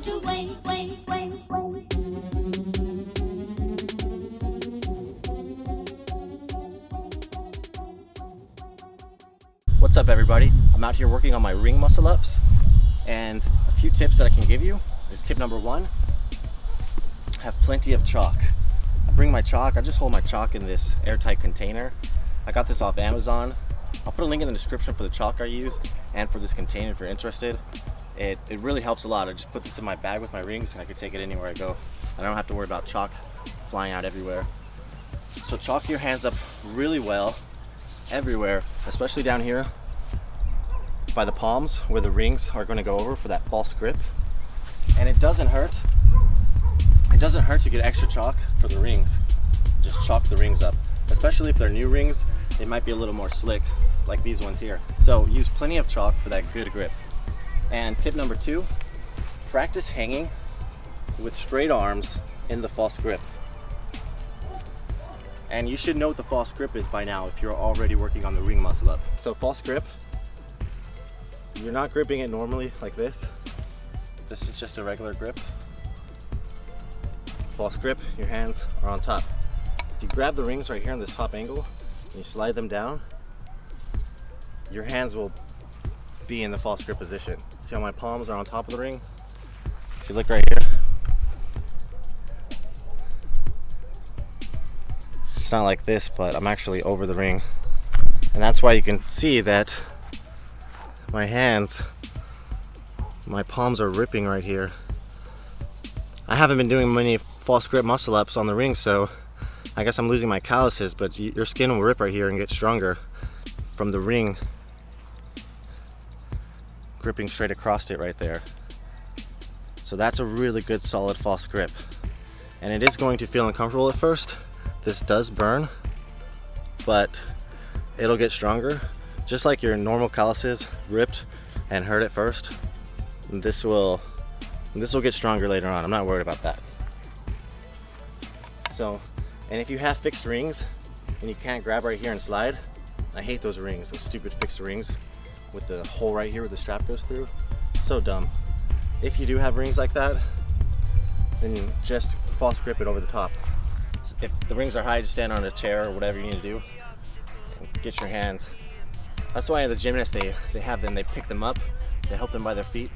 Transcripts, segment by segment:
away. What's up, everybody? I'm out here working on my ring muscle ups, and a few tips that I can give you is tip number one: have plenty of chalk. I bring my chalk, I just hold my chalk in this airtight container. I got this off Amazon. I'll put a link in the description for the chalk I use and for this container if you're interested. It really helps a lot. I just put this in my bag with my rings and I can take it anywhere I go. I don't have to worry about chalk flying out everywhere. So chalk your hands up really well everywhere, especially down here by the palms where the rings are going to go over for that false grip. And it doesn't hurt. It doesn't hurt to get extra chalk for the rings. Just chalk the rings up, especially if they're new rings. They might be a little more slick like these ones here. So use plenty of chalk for that good grip. And tip number two, practice hanging with straight arms in the false grip. And you should know what the false grip is by now if you're already working on the ring muscle up. So false grip, you're not gripping it normally like this. This is just a regular grip. False grip, your hands are on top. If you grab the rings right here in this top angle and you slide them down, your hands will be in the false grip position. See how my palms are on top of the ring? If you look right here, it's not like this, but I'm actually over the ring. And that's why you can see that my hands, my palms are ripping right here. I haven't been doing many false grip muscle ups on the ring, so I guess I'm losing my calluses, but your skin will rip right here and get stronger from the ring gripping straight across it right there. So that's a really good solid false grip. And it is going to feel uncomfortable at first. This does burn, but it'll get stronger. Just like your normal calluses ripped and hurt at first, this will get stronger later on. I'm not worried about that. So, and if you have fixed rings and you can't grab right here and slide, I hate those rings, those stupid fixed rings with the hole right here where the strap goes through. So dumb. If you do have rings like that, then just false grip it over the top. If the rings are high, just stand on a chair or whatever you need to do and get your hands. That's why the gymnasts, they have them, they pick them up, they help them by their feet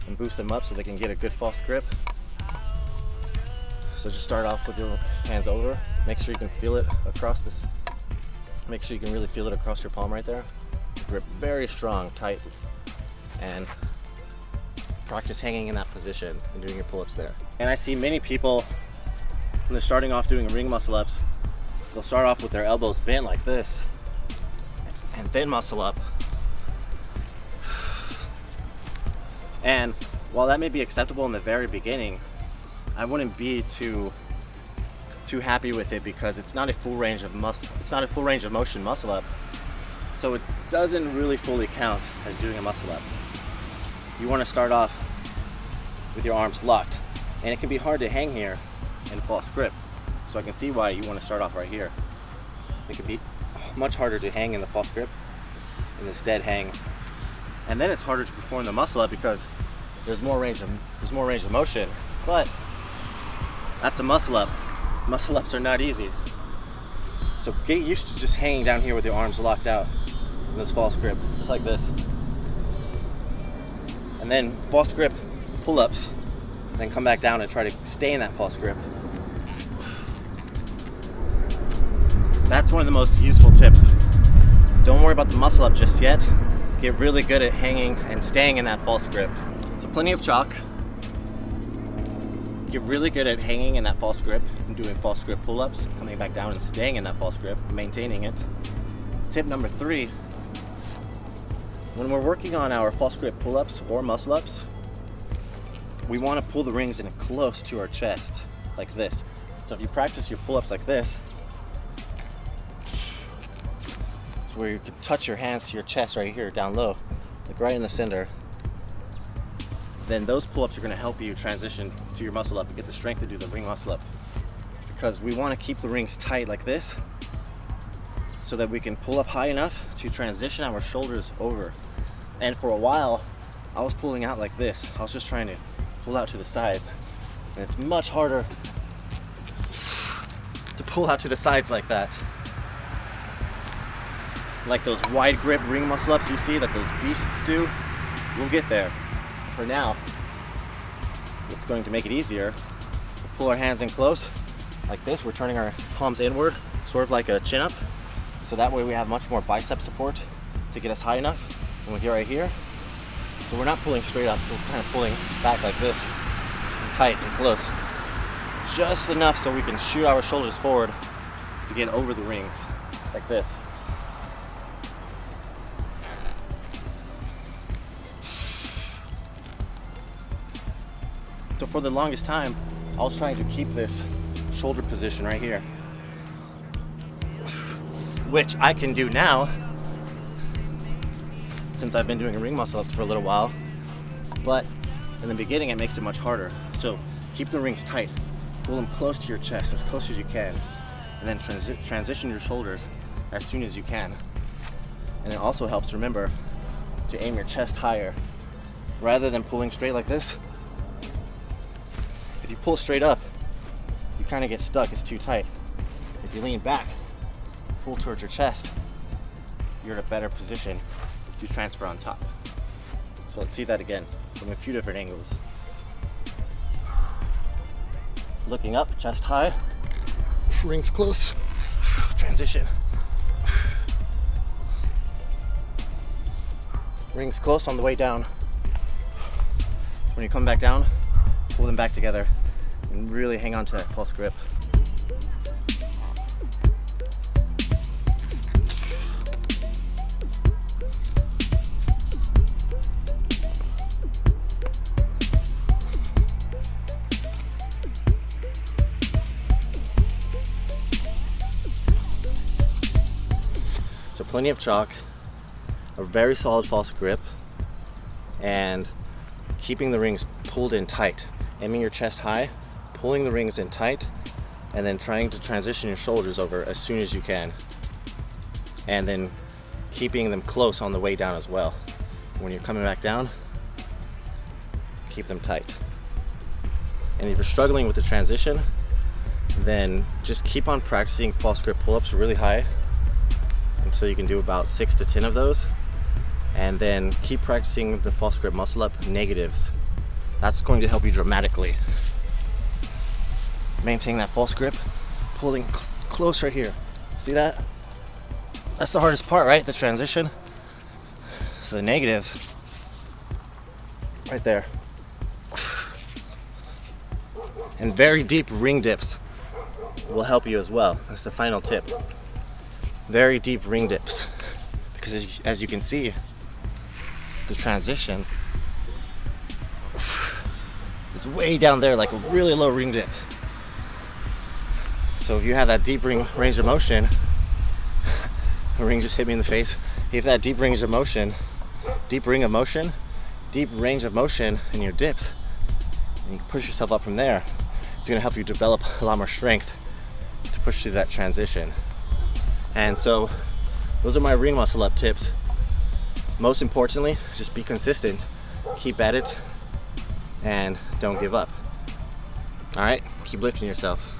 and boost them up so they can get a good false grip. So just start off with your hands over. Make sure you can feel it across this. Make sure you can really feel it across your palm right there. Grip very strong, tight, and practice hanging in that position and doing your pull-ups there. And I see many people, when they're starting off doing ring muscle ups, they'll start off with their elbows bent like this and then muscle up. And while that may be acceptable in the very beginning, I wouldn't be too happy with it because it's not a full range of motion muscle up. So it doesn't really fully count as doing a muscle up. You want to start off with your arms locked, and it can be hard to hang here in false grip. So I can see why you want to start off right here. It can be much harder to hang in the false grip in this dead hang, and then it's harder to perform the muscle up because there's more range of motion. But that's a muscle up. Muscle ups are not easy. So get used to just hanging down here with your arms locked out in this false grip, just like this. And then false grip pull-ups, then come back down and try to stay in that false grip. That's one of the most useful tips. Don't worry about the muscle up just yet. Get really good at hanging and staying in that false grip. So plenty of chalk. Get really good at hanging in that false grip and doing false grip pull-ups, coming back down and staying in that false grip, maintaining it. Tip number three, when we're working on our false grip pull-ups or muscle ups, we want to pull the rings in close to our chest, like this. So if you practice your pull-ups like this, it's where you can touch your hands to your chest right here, down low, like right in the center. Then those pull-ups are going to help you transition to your muscle up and get the strength to do the ring muscle up. Because we want to keep the rings tight like this so that we can pull up high enough to transition our shoulders over. And for a while, I was pulling out like this. I was just trying to pull out to the sides. And it's much harder to pull out to the sides like that. Like those wide grip ring muscle ups you see that those beasts do. We'll get there. For now, it's going to make it easier. We'll pull our hands in close like this. We're turning our palms inward, sort of like a chin up. So that way we have much more bicep support to get us high enough. And we'll get right here. So we're not pulling straight up, we're kind of pulling back like this, tight and close. Just enough so we can shoot our shoulders forward to get over the rings, like this. So for the longest time, I was trying to keep this shoulder position right here, which I can do now since I've been doing ring muscle ups for a little while, but in the beginning it makes it much harder. So keep the rings tight, pull them close to your chest, as close as you can, and then transition your shoulders as soon as you can. And it also helps, remember, to aim your chest higher. Rather than pulling straight like this, if you pull straight up, you kind of get stuck, it's too tight. If you lean back, pull towards your chest, you're in a better position to transfer on top. So let's see that again from a few different angles. Looking up, chest high, rings close, transition. Rings close on the way down. When you come back down, pull them back together and really hang on to that false grip. So plenty of chalk, a very solid false grip, and keeping the rings pulled in tight. Aiming your chest high, pulling the rings in tight, and then trying to transition your shoulders over as soon as you can. And then keeping them close on the way down as well. When you're coming back down, keep them tight. And if you're struggling with the transition, then just keep on practicing false grip pull-ups really high until you can do about 6 to 10 of those. And then keep practicing the false grip muscle up negatives. That's going to help you dramatically. Maintain that false grip, pulling close right here. See that? That's the hardest part, right? The transition. So the negatives, right there. And very deep ring dips will help you as well. That's the final tip. Very deep ring dips. Because as you can see, the transition is way down there, like a really low ring dip. So if you have that deep range of motion, a ring just hit me in the face. If you have that deep range of motion, deep range of motion in your dips, and you can push yourself up from there, it's gonna help you develop a lot more strength to push through that transition. And so those are my ring muscle up tips. Most importantly, just be consistent, keep at it, and don't give up. All right, keep lifting yourselves.